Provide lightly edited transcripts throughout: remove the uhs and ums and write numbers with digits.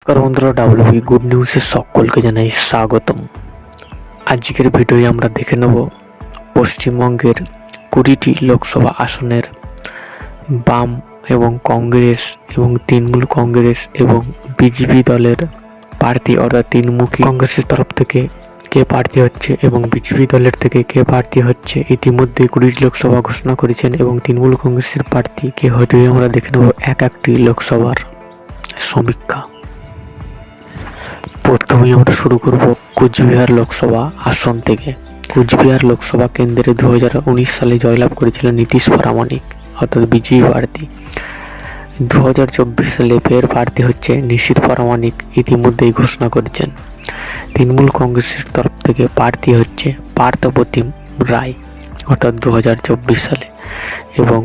নমস্কার বন্ধুরা, WB good নিউজের সকলকে জানাই স্বাগতম। আজকের ভিডিওয়ে আমরা দেখে নেব পশ্চিমবঙ্গের 20টি লোকসভা আসনের বাম এবং কংগ্রেস এবং তৃণমূল কংগ্রেস এবং বিজেপি দলের প্রার্থী, অর্থাৎ তৃণমুখী কংগ্রেসের তরফ থেকে কে প্রার্থী হচ্ছে এবং বিজেপি দলের থেকে কে প্রার্থী হচ্ছে। ইতিমধ্যে 20টি লোকসভা ঘোষণা করেছেন এবং তৃণমূল কংগ্রেসের প্রার্থী কে হতে আমরা দেখে নেব এক একটি লোকসভার সমীক্ষা। প্রথমেই আমরা শুরু করব কুচবিহার লোকসভা আসন থেকে। কুচবিহার লোকসভা কেন্দ্রে 2019 সালে জয়লাভ করেছিলেন নীতিশ প্রামাণিক, অর্থাৎ বিজেপি প্রার্থী। 2024 সালে ফের প্রার্থী হচ্ছে নিশীথ প্রামাণিক, ইতিমধ্যেই ঘোষণা করেছেন। তৃণমূল কংগ্রেসের তরফ থেকে প্রার্থী হচ্ছে পার্থপ্রতিম রায়, অর্থাৎ 2024 সালে, এবং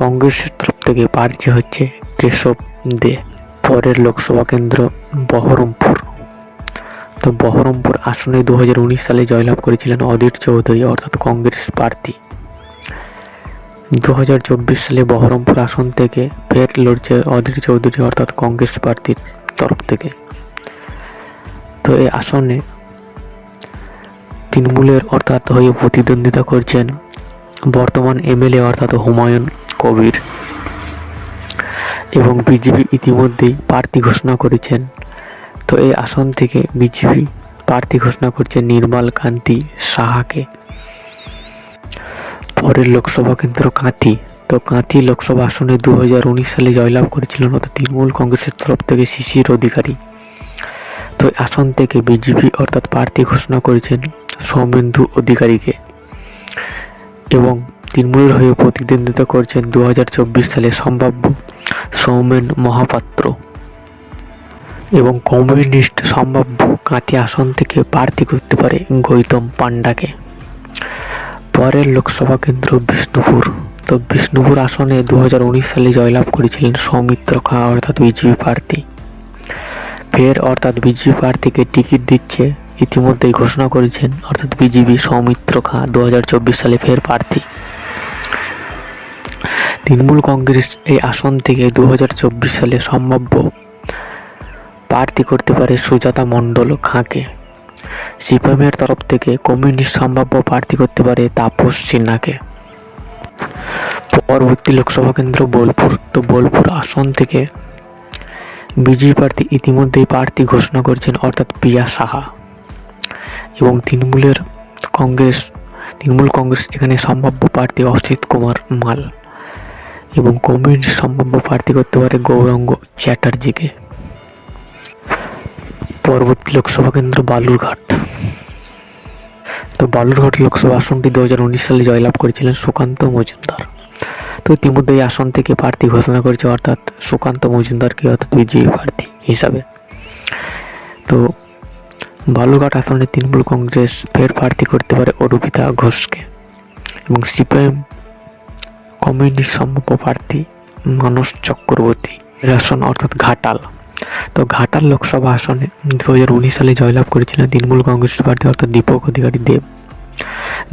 কংগ্রেসের তরফ থেকে প্রার্থী হচ্ছে কেশব দে। পরের লোকসভা কেন্দ্র বহরমপুর। তো বহরমপুর আসনে 2019 সালে জয়লাভ করেছিলেন অধীর চৌধুরী, অর্থাৎ কংগ্রেস প্রার্থী। 2024 সালে বহরমপুর আসন থেকে ফের লড়ছে অধীর চৌধুরী, অর্থাৎ কংগ্রেস প্রার্থীর তরফ থেকে। তো এই আসনে তৃণমূলের অর্থাৎ হয়ে প্রতিদ্বন্দ্বিতা করছেন বর্তমান এমএলএ অর্থাৎ হুমায়ুন কবির, এবং বিজেপি ইতিমধ্যেই প্রার্থী ঘোষণা করেছেন। তো এই আসন থেকে বিজেপি প্রার্থী ঘোষণা করছে নির্মল কান্তি সাহাকে। পরের লোকসভা কেন্দ্র কাঁথি। তো কাঁথি লোকসভা আসনে 2019 সালে জয়লাভ করেছিলেন অর্থাৎ তৃণমূল কংগ্রেসের তরফ থেকে শিশির অধিকারী। তো আসন থেকে বিজেপি অর্থাৎ প্রার্থী ঘোষণা করেছেন সৌমেন্দু অধিকারীকে, এবং তৃণমূলের হয়ে প্রতিদ্বন্দ্বিতা করছেন 2024 সালে সম্ভাব্য সৌমেন মহাপাত্র, এবং কমিউনিস্ট সম্ভাব্য কাঁথি আসন থেকে প্রার্থী করতে পারে গৌতম পান্ডাকে। পরের লোকসভা কেন্দ্র বিষ্ণুপুর। তো বিষ্ণুপুর আসনে 2019 সালে জয়লাভ করেছিলেন সৌমিত্র খাঁ, অর্থাৎ বিজেপি প্রার্থী। ফের অর্থাৎ বিজেপি প্রার্থীকে টিকিট দিচ্ছে, ইতিমধ্যেই ঘোষণা করেছেন অর্থাৎ বিজেপি সৌমিত্র খাঁ 2024 সালে ফের প্রার্থী। তৃণমূল কংগ্রেস এই আসন থেকে 2024 সালে সম্ভাব্য প্রার্থী করতে পারে সুজাতা মণ্ডল খাঁকে। সিপিএমের তরফ থেকে কমিউনিস্ট সম্ভাব্য প্রার্থী করতে পারে তাপস সিনহাকে। পরবর্তী লোকসভা কেন্দ্র বোলপুর। তো বোলপুর আসন থেকে বিজেপি প্রার্থী ইতিমধ্যেই প্রার্থী ঘোষণা করছেন অর্থাৎ প্রিয়া সাহা, এবং তৃণমূল কংগ্রেস এখানে সম্ভাব্য প্রার্থী অসিত কুমার মাল, এবং কমিউনিস্ট সম্ভাব্য প্রার্থী করতে পারে গৌরাঙ্গ চ্যাটার্জিকে। পরবর্তী লোকসভা কেন্দ্র বালুরঘাট। তো বালুরঘাট লোকসভা আসনটি 2019 সালে জয়লাভ করেছিলেন সুকান্ত মজুমদার। তো ইতিমধ্যে এই আসন থেকে প্রার্থী ঘোষণা করেছে অর্থাৎ সুকান্ত মজুমদারকে, অর্থাৎ বিজেপি প্রার্থী হিসাবে। তো বালুরঘাট আসনে তৃণমূল কংগ্রেস ফের প্রার্থী করতে পারে অরুপিতা ঘোষকে, এবং সিপিএম কমিউনিস্ট সম্ভাব্য প্রার্থী মানস চক্রবর্তী। আসন অর্থাৎ ঘাটাল। তো ঘাটাল লোকসভা আসনে 2019 সালে জয়লাভ করেছিলেন তৃণমূল কংগ্রেস প্রার্থী অর্থাৎ দীপক অধিকারী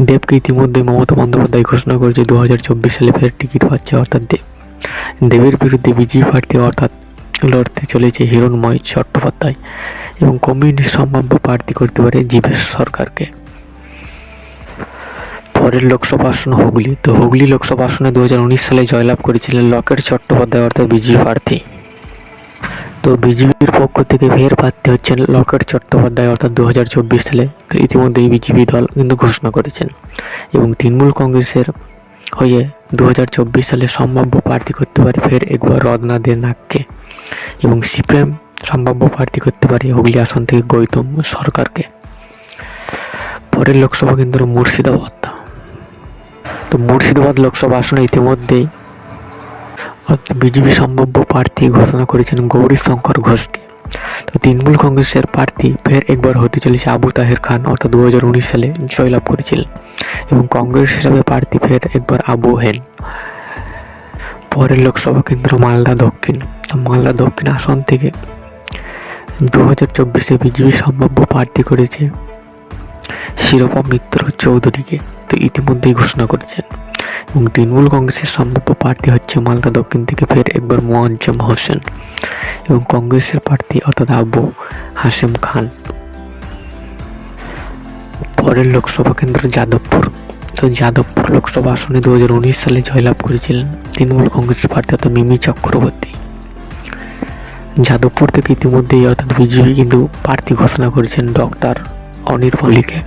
দেবকে ইতিমধ্যে মমতা বন্দ্যোপাধ্যায় ঘোষণা করেছে 2024 সালে ফের টিকিট পাচ্ছে অর্থাৎ দেবের বিরুদ্ধে বিজেপি প্রার্থী অর্থাৎ লড়তে চলেছে হিরণময় চট্টোপাধ্যায়, এবং কমিউনিস্ট সম্ভাব্য প্রার্থী করতে পারে জীবেশ সরকারকে। পরের লোকসভা আসন হুগলি। তো হুগলি লোকসভা আসনে 2019 সালে জয়লাভ করেছিলেন লকেট চট্টোপাধ্যায়, অর্থাৎ বিজেপি প্রার্থী। তো বিজেপির পক্ষ থেকে ফের প্রার্থী হচ্ছেন লকেট চট্টোপাধ্যায়, অর্থাৎ 2024 সালে। তো ইতিমধ্যেই বিজেপি দল কিন্তু ঘোষণা করেছেন, এবং তৃণমূল কংগ্রেসের হয়ে 2024 সালে সম্ভাব্য প্রার্থী করতে পারে ফের একবার রত্না দে নাগকে, এবং সিপিএম সম্ভাব্য প্রার্থী করতে পারে হুগলি আসন থেকে গৌতম সরকারকে। পরের লোকসভা কেন্দ্র মুর্শিদাবাদ। তো মুর্শিদাবাদ লোকসভা আসনে ইতিমধ্যেই বিজেপি সম্ভাব্য প্রার্থী ঘোষণা করেছেন গৌরী শঙ্কর ঘোষকে। তো তৃণমূল কংগ্রেসের প্রার্থী ফের একবার হতে চলেছে আবু তাহের খান, অর্থাৎ 2019 সালে জয়লাভ করেছিলেন, এবং কংগ্রেস হিসাবে প্রার্থী ফের একবার আবু হেন। পরের লোকসভা কেন্দ্র মালদা দক্ষিণ। মালদা দক্ষিণ আসন থেকে 2024 বিজেপি সম্ভাব্য প্রার্থী করেছে শিরোপা মিত্র চৌধুরীকে। তো ইতিমধ্যেই ঘোষণা করেছেন, এবং তৃণমূল কংগ্রেসের সম্ভাব্য প্রার্থী হচ্ছে মালদা দক্ষিণ থেকে ফের একবার মোয়াজ্জেম হোসেন এবং কংগ্রেসের প্রার্থী অর্থাৎ আবু হাশেম খান। পরের লোকসভা কেন্দ্র যাদবপুর। তো যাদবপুর লোকসভা আসনে 2019 সালে জয়লাভ করেছিলেন তৃণমূল কংগ্রেসের প্রার্থী অর্থাৎ মিমি চক্রবর্তী। যাদবপুর থেকে ইতিমধ্যেই অর্থাৎ বিজেপি কিন্তু প্রার্থী ঘোষণা করেছেন ডক্টর অনির্মলীকে।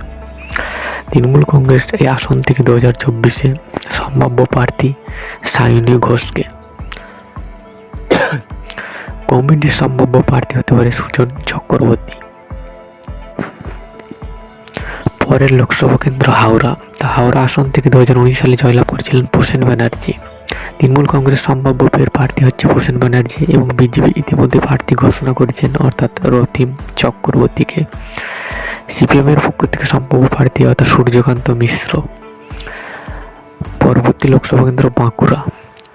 তৃণমূল কংগ্রেস এই আসন থেকে 2024-এ সম্ভাব্য প্রার্থী সায়নী ঘোষকে, কমিটির সম্ভাব্য প্রার্থী হতে পারে সুজন চক্রবর্তী। পরের লোকসভা কেন্দ্র হাওড়া। তা হাওড়া আসন থেকে 2019 সালে জয়লাভ করেছিলেন প্রসেন ব্যানার্জি। তৃণমূল কংগ্রেস সম্ভাব্য ফের প্রার্থী হচ্ছে প্রসেন ব্যানার্জি এবং বিজেপি ইতিমধ্যে প্রার্থী ঘোষণা করেছেন অর্থাৎ রথিম চক্রবর্তীকে। সিপিএমের পক্ষ থেকে সম্ভাব্য প্রার্থী অর্থাৎ সূর্যকান্ত মিশ্র। পরবর্তী লোকসভা কেন্দ্র বাঁকুড়া।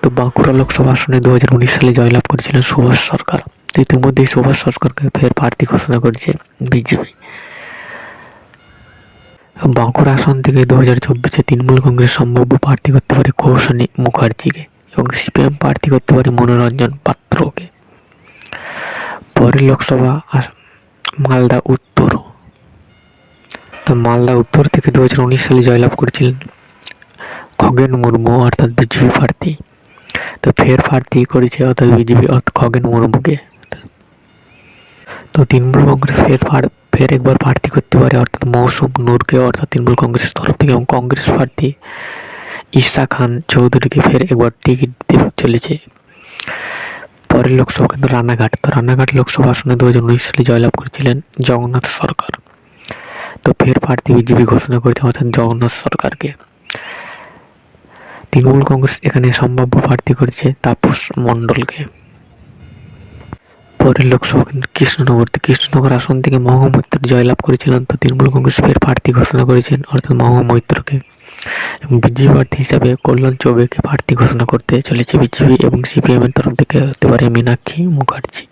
তো বাঁকুড়া লোকসভা আসনে 2019 সালে জয়লাভ করেছিলেন সুভাষ সরকার। তো ইতিমধ্যেই সুভাষ সরকারকে ফের প্রার্থী ঘোষণা করেছে বিজেপি। বাঁকুড়া আসন থেকে 2024-এ তৃণমূল কংগ্রেস সম্ভাব্য প্রার্থী করতে পারে কৌশানী মুখার্জিকে এবং সিপিএম প্রার্থী করতে পারে মনোরঞ্জন পাত্রকে। পরের লোকসভা মালদা উত্তর। তো মালদা উত্তর থেকে 2019 সালে জয়লাভ করেছিলেন খগেন মুর্মু অর্থাৎ বিজেপি প্রার্থী। তো ফের প্রার্থী করেছে অর্থাৎ বিজেপি খগেন মুর্মুকে। তো তৃণমূল কংগ্রেস ফের একবার প্রার্থী করতে পারে অর্থাৎ মৌসুম নূরকে অর্থাৎ তৃণমূল কংগ্রেসের তরফ থেকে, এবং কংগ্রেস প্রার্থী ঈশা খান চৌধুরীকে ফের একবার টিকিট দিতে চলেছে। পরের লোকসভা কেন্দ্র রানাঘাট। তো রানাঘাট লোকসভা আসনে 2019 সালে জয়লাভ করেছিলেন জগন্নাথ সরকার। তো ফের প্রার্থী বিজেপি ঘোষণা করেছে অর্থাৎ জগন্নাথ সরকারকে। তৃণমূল কংগ্রেস এখানে সম্ভাব্য প্রার্থী করেছে তাপস মণ্ডলকে। পরের লোকসভা কেন্দ্র কৃষ্ণনগর। কৃষ্ণনগর আসন থেকে মহুয়া মৈত্র জয়লাভ করেছিলেন। তো তৃণমূল কংগ্রেস ফের প্রার্থী ঘোষণা করেছেন অর্থাৎ মহুয়া মৈত্রকে, এবং বিজেপি প্রার্থী হিসাবে কল্যাণ চৌবেকে প্রার্থী ঘোষণা করতে চলেছে বিজেপি, এবং সিপিএম এর তরফ থেকে হতে পারে মীনাক্ষী মুখার্জি।